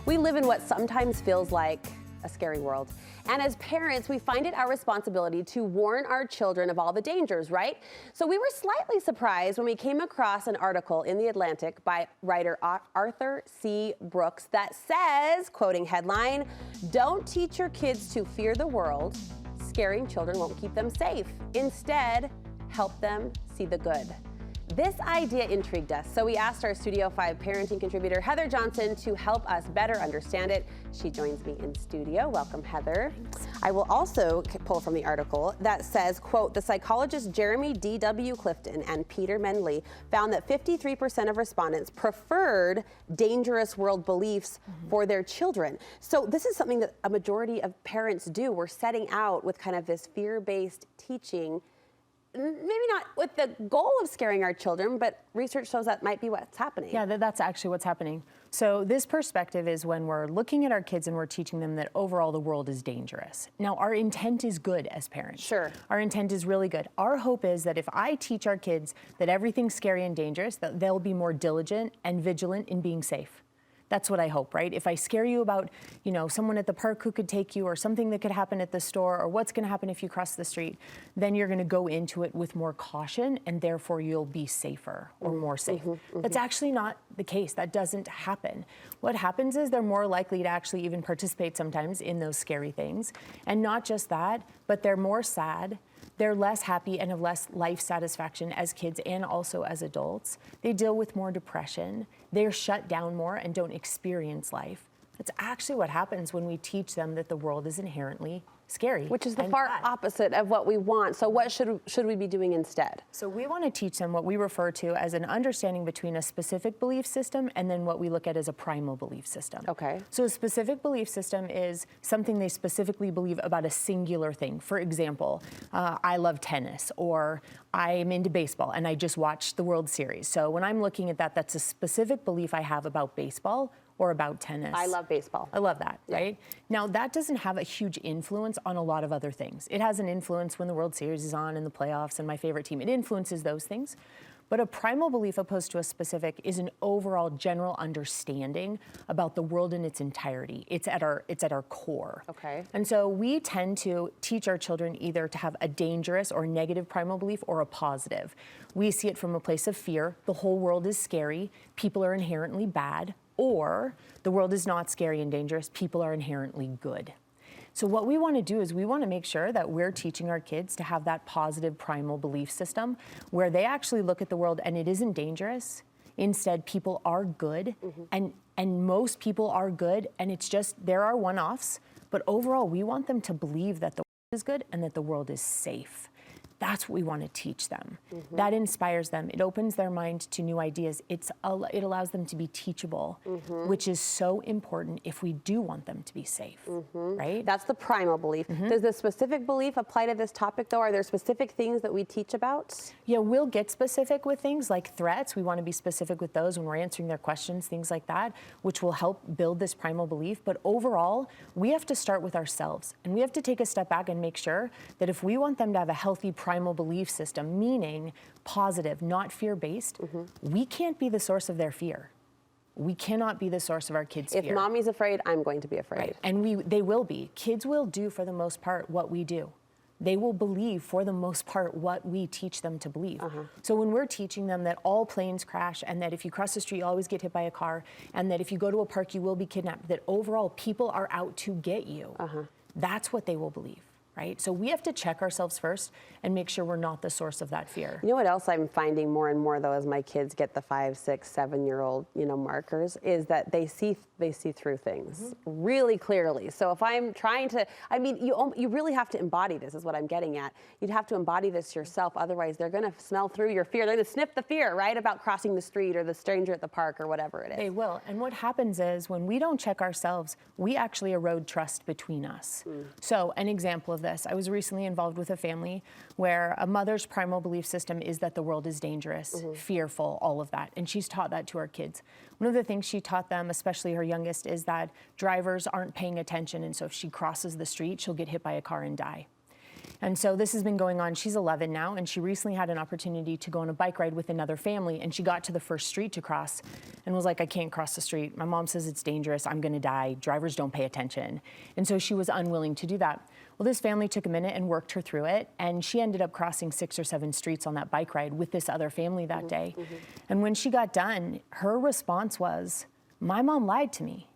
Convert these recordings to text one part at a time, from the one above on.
We live in what sometimes feels like a scary world. And as parents, we find it our responsibility to warn our children of all the dangers, right? So we were slightly surprised when we came across an article in The Atlantic by writer Arthur C. Brooks that says, quoting headline, "Don't teach your kids to fear the world. Scaring children won't keep them safe. Instead, help them see the good." This idea intrigued us, so we asked our Studio 5 parenting contributor, Heather Johnson, to help us better understand it. She joins me in studio. Welcome, Heather. Thanks. I will also pull from the article that says, quote, "The psychologists Jeremy D.W. Clifton and Peter Mendley found that 53% of respondents preferred dangerous world beliefs for their children." So this is something that a majority of parents do. We're setting out with kind of this fear-based teaching, maybe not with the goal of scaring our children, but research shows that might be what's happening. Yeah, that's actually what's happening. So this perspective is when we're looking at our kids and we're teaching them that overall the world is dangerous. Now, our intent is good as parents. Sure. Our intent is really good. Our hope is that if I teach our kids that everything's scary and dangerous, that they'll be more diligent and vigilant in being safe. That's what I hope, right? If I scare you about, someone at the park who could take you, or something that could happen at the store, or what's going to happen if you cross the street, then you're going to go into it with more caution, and therefore you'll be safer or more safe. That's actually not the case. That doesn't happen. What happens is they're more likely to actually even participate sometimes in those scary things. And not just that, but they're more sad. They're less happy and have less life satisfaction as kids and also as adults. They deal with more depression. They're shut down more and don't experience life. That's actually what happens when we teach them that the world is inherently scary. Which is the far opposite of what we want. So what should we be doing instead? So we want to teach them what we refer to as an understanding between a specific belief system and then what we look at as a primal belief system. Okay. So a specific belief system is something they specifically believe about a singular thing. For example, I love tennis, or I'm into baseball and I just watched the World Series. So when I'm looking at that, that's a specific belief I have about baseball or about tennis. I love baseball. I love that, right? Now, that doesn't have a huge influence on a lot of other things. It has an influence when the World Series is on and the playoffs and my favorite team. It influences those things. But a primal belief opposed to a specific is an overall general understanding about the world in its entirety. It's at our core. Okay. And so we tend to teach our children either to have a dangerous or negative primal belief or a positive. We see it from a place of fear. The whole world is scary. People are inherently bad. Or the world is not scary and dangerous. People are inherently good. So what we want to do is we want to make sure that we're teaching our kids to have that positive primal belief system where they actually look at the world and it isn't dangerous. Instead, people are good, and most people are good, and it's just there are one-offs. But overall, we want them to believe that the world is good and that the world is safe. That's what we want to teach them. That inspires them. It opens their mind to new ideas. It allows them to be teachable, which is so important if we do want them to be safe, right? That's the primal belief. Does the specific belief apply to this topic, though? Are there specific things that we teach about? Yeah, we'll get specific with things like threats. We want to be specific with those when we're answering their questions, things like that, which will help build this primal belief. But overall, we have to start with ourselves, and we have to take a step back and make sure that if we want them to have a healthy primal belief system, meaning positive, not fear-based, we can't be the source of their fear. We cannot be the source of our kids' fear. If mommy's afraid, I'm going to be afraid. Right. And they will be. Kids will do, for the most part, what we do. They will believe, for the most part, what we teach them to believe. So when we're teaching them that all planes crash, and that if you cross the street, you always get hit by a car, and that if you go to a park, you will be kidnapped, that overall people are out to get you, that's what they will believe. Right? So we have to check ourselves first and make sure we're not the source of that fear. You know what else I'm finding more and more, though, as my kids get the 5, 6, 7-year-old, markers, is that they see through things really clearly. So if I'm trying to, you really have to embody this, is what I'm getting at. You'd have to embody this yourself. Otherwise, they're going to smell through your fear. They're going to sniff the fear, right, about crossing the street or the stranger at the park or whatever it is. They will. And what happens is when we don't check ourselves, we actually erode trust between us. So an example of this, I was recently involved with a family where a mother's primal belief system is that the world is dangerous, fearful, all of that. And she's taught that to our kids. One of the things she taught them, especially her youngest, is that drivers aren't paying attention. And so if she crosses the street, she'll get hit by a car and die. And so this has been going on. She's 11 now, and she recently had an opportunity to go on a bike ride with another family, and she got to the first street to cross and was like, I can't cross the street. My mom says it's dangerous. I'm going to die. Drivers don't pay attention. And so she was unwilling to do that. Well, this family took a minute and worked her through it, and she ended up crossing 6 or 7 streets on that bike ride with this other family that day. And when she got done, her response was, my mom lied to me.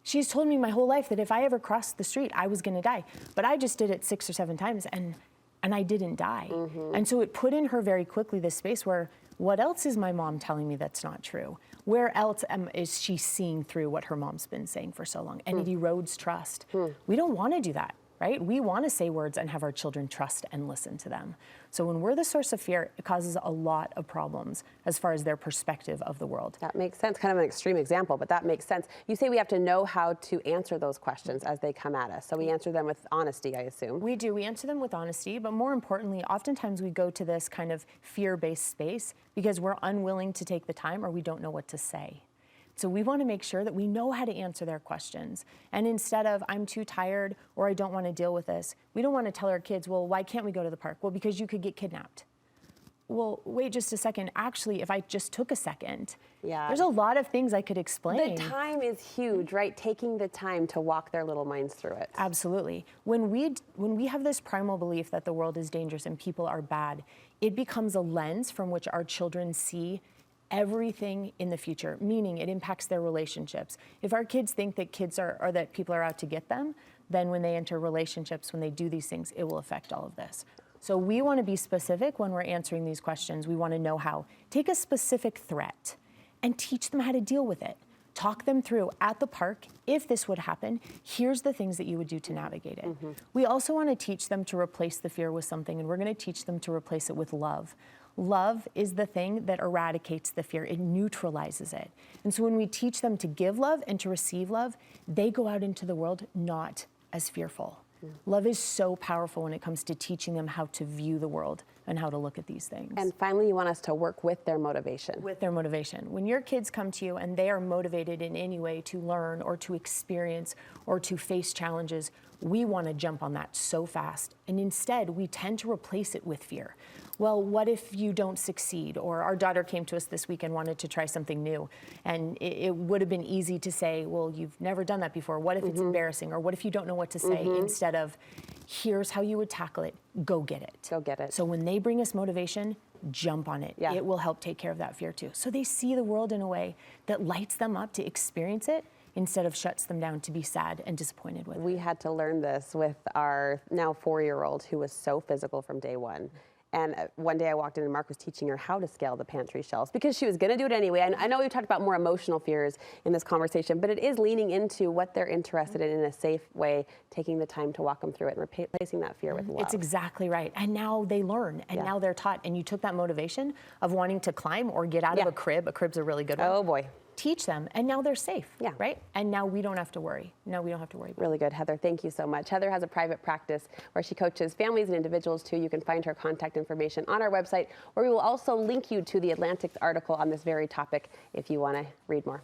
She's told me my whole life that if I ever crossed the street, I was going to die. But I just did it 6 or 7 times, and I didn't die. And so it put in her very quickly this space where, what else is my mom telling me that's not true? Where else is she seeing through what her mom's been saying for so long? And it erodes trust. We don't want to do that, right? We want to say words and have our children trust and listen to them. So when we're the source of fear, it causes a lot of problems as far as their perspective of the world. That makes sense. Kind of an extreme example, but that makes sense. You say we have to know how to answer those questions as they come at us. So we answer them with honesty, I assume. We do. We answer them with honesty, but more importantly, oftentimes we go to this kind of fear-based space because we're unwilling to take the time or we don't know what to say. So we want to make sure that we know how to answer their questions. And instead of, I'm too tired or I don't want to deal with this, we don't want to tell our kids, well, why can't we go to the park? Well, because you could get kidnapped. Well, wait just a second. Actually, if I just took a second, there's a lot of things I could explain. The time is huge, right? Taking the time to walk their little minds through it. Absolutely. When we have this primal belief that the world is dangerous and people are bad, it becomes a lens from which our children see everything in the future, meaning it impacts their relationships. If our kids think that that people are out to get them, then when they enter relationships, when they do these things, it will affect all of this. So we want to be specific when we're answering these questions. We want to know how. Take a specific threat and teach them how to deal with it. Talk them through at the park, if this would happen, here's the things that you would do to navigate it. We also want to teach them to replace the fear with something, and we're going to teach them to replace it with love. Love is the thing that eradicates the fear. It neutralizes it. And so when we teach them to give love and to receive love, they go out into the world not as fearful. Love is so powerful when it comes to teaching them how to view the world and how to look at these things. And finally, you want us to work with their motivation. With their motivation. When your kids come to you and they are motivated in any way to learn or to experience or to face challenges, we want to jump on that so fast. And instead, we tend to replace it with fear. Well, what if you don't succeed? Or our daughter came to us this week and wanted to try something new. And it would have been easy to say, well, you've never done that before. What if it's embarrassing? Or what if you don't know what to say? Instead of, here's how you would tackle it. Go get it. Go get it. So when they bring us motivation, jump on it. It will help take care of that fear too. So they see the world in a way that lights them up to experience it instead of shuts them down to be sad and disappointed with it. We had to learn this with our now 4-year-old who was so physical from day one. And one day I walked in and Mark was teaching her how to scale the pantry shelves because she was going to do it anyway. And I know we've talked about more emotional fears in this conversation, but it is leaning into what they're interested in a safe way, taking the time to walk them through it and replacing that fear with love. It's exactly right. And now they learn and now they're taught. And you took that motivation of wanting to climb or get out of a crib. A crib's a really good one. Oh boy. Teach them, and now they're safe, right? And now we don't have to worry. No, we don't have to worry about Really good, Heather. Thank you so much. Heather has a private practice where she coaches families and individuals too. You can find her contact information on our website, where we will also link you to the Atlantic's article on this very topic if you want to read more.